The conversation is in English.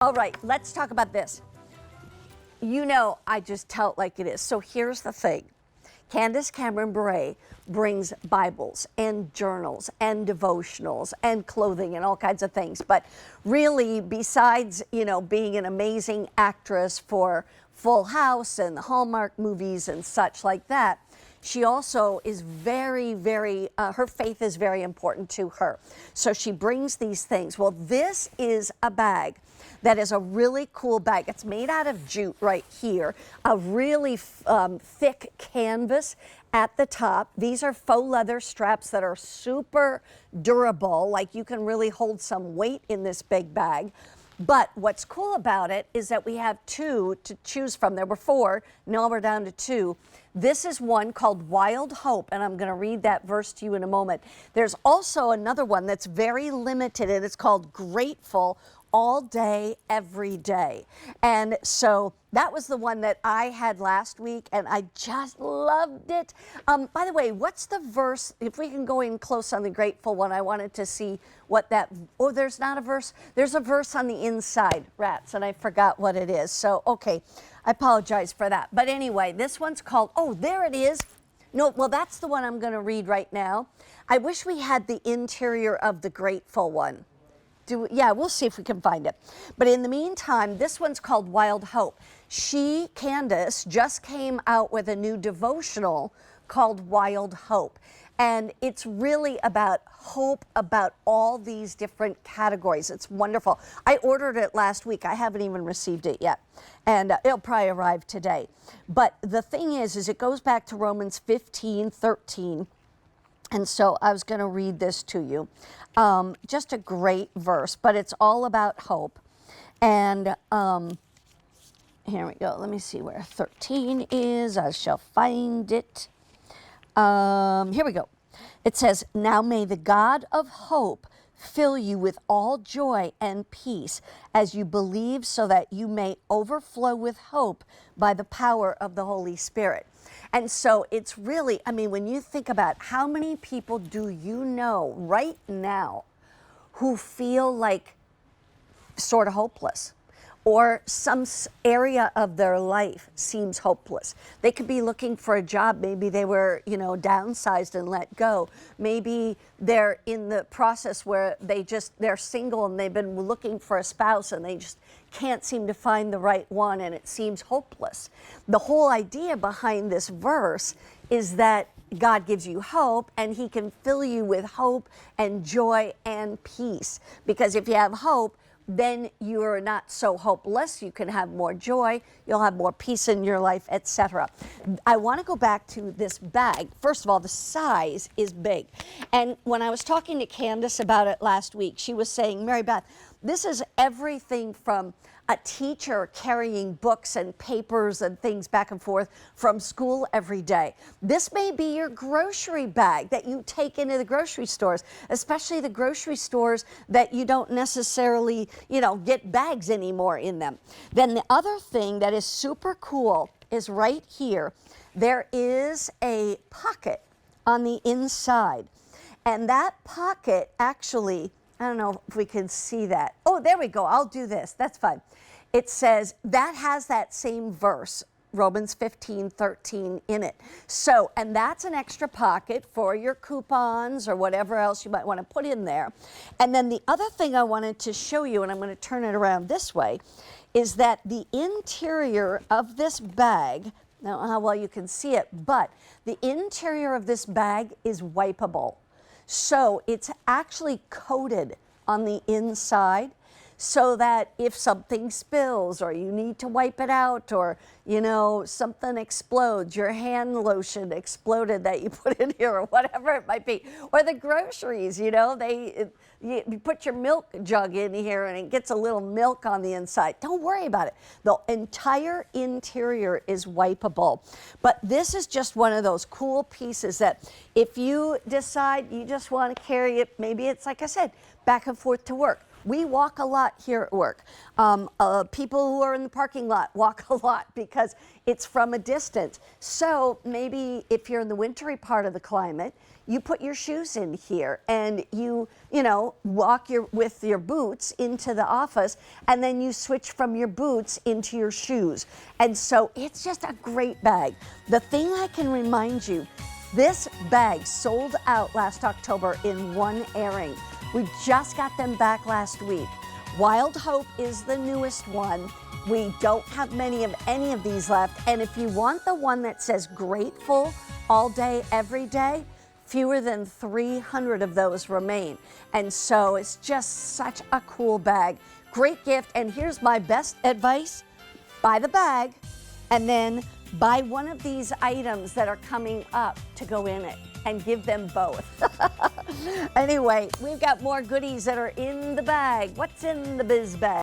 All right, let's talk about this. You know, I just tell it like it is. So here's the thing. Candace Cameron Bure brings Bibles and journals and devotionals and clothing and all kinds of things. But really, besides, you know, being an amazing actress for Full House and the Hallmark movies and such like that, she also is very, her faith is very important to her. So she brings these things. Well, this is a bag that is a really cool bag. It's made out of jute right here, a really thick canvas at the top. These are faux leather straps that are super durable, like you can really hold some weight in this big bag. But what's cool about it is that we have two to choose from. There were four, now we're down to two. This is one called Wild Hope, and I'm going to read that verse to you in a moment. There's also another one that's very limited, and it's called Grateful All Day, Every Day. And so that was the one that I had last week, and I just loved it. By the way, what's the verse? If we can go in close on the Grateful one, I wanted to see what that, oh, there's not a verse. There's a verse on the inside, rats, and I forgot what it is. So, okay, I apologize for that. But anyway, this one's called, oh, there it is. No, well, that's the one I'm going to read right now. I wish we had the interior of the Grateful one. Yeah, we'll see if we can find it. But in the meantime, this one's called Wild Hope. Candace, just came out with a new devotional called Wild Hope. And it's really about hope about all these different categories. It's wonderful. I ordered it last week. I haven't even received it yet. And it'll probably arrive today. But the thing is it goes back to Romans 15:13. And so I was going to read this to you. Just a great verse, but it's all about hope. And here we go. Let me see where 13 is. I shall find it. Here we go. It says, "Now may the God of hope fill you with all joy and peace as you believe, so that you may overflow with hope by the power of the Holy Spirit." And so it's really, I mean, when you think about how many people do you know right now who feel like sort of hopeless, or some area of their life seems hopeless. They could be looking for a job. Maybe they were, you know, downsized and let go. Maybe they're in the process where they're single and they've been looking for a spouse and they just can't seem to find the right one, and it seems hopeless. The whole idea behind this verse is that God gives you hope, and He can fill you with hope and joy and peace. Because if you have hope, then you're not so hopeless. You can have more joy, you'll have more peace in your life, etc. I want to go back to this bag. First of all, the size is big. And when I was talking to Candace about it last week, she was saying, Mary Beth, this is everything from a teacher carrying books and papers and things back and forth from school every day. This may be your grocery bag that you take into the grocery stores, especially the grocery stores that you don't necessarily, you know, get bags anymore in them. Then the other thing that is super cool is right here. There is a pocket on the inside. And that pocket actually, I don't know if we can see that. Oh, there we go. I'll do this. That's fine. It says that has that same verse, Romans 15:13 in it. So, and that's an extra pocket for your coupons or whatever else you might want to put in there. And then the other thing I wanted to show you, and I'm going to turn it around this way, is that the interior of this bag, now how well you can see it, but the interior of this bag is wipeable. So it's actually coated on the inside, so that if something spills or you need to wipe it out, or, you know, something explodes, your hand lotion exploded that you put in here or whatever it might be, or the groceries, you know, you put your milk jug in here and it gets a little milk on the inside. Don't worry about it. The entire interior is wipeable. But this is just one of those cool pieces that if you decide you just want to carry it, maybe it's like I said, back and forth to work, We walk a lot here at work. People who are in the parking lot walk a lot because it's from a distance. So maybe if you're in the wintry part of the climate, you put your shoes in here and you walk with your boots into the office, and then you switch from your boots into your shoes. And so it's just a great bag. The thing I can remind you, this bag sold out last October in one airing. We just got them back last week. Wild Hope is the newest one. We don't have many of any of these left. And if you want the one that says grateful all day, every day, fewer than 300 of those remain. And so it's just such a cool bag. Great gift. And here's my best advice. Buy the bag and then buy one of these items that are coming up to go in it and give them both. Anyway, we've got more goodies that are in the bag. What's in the biz bag?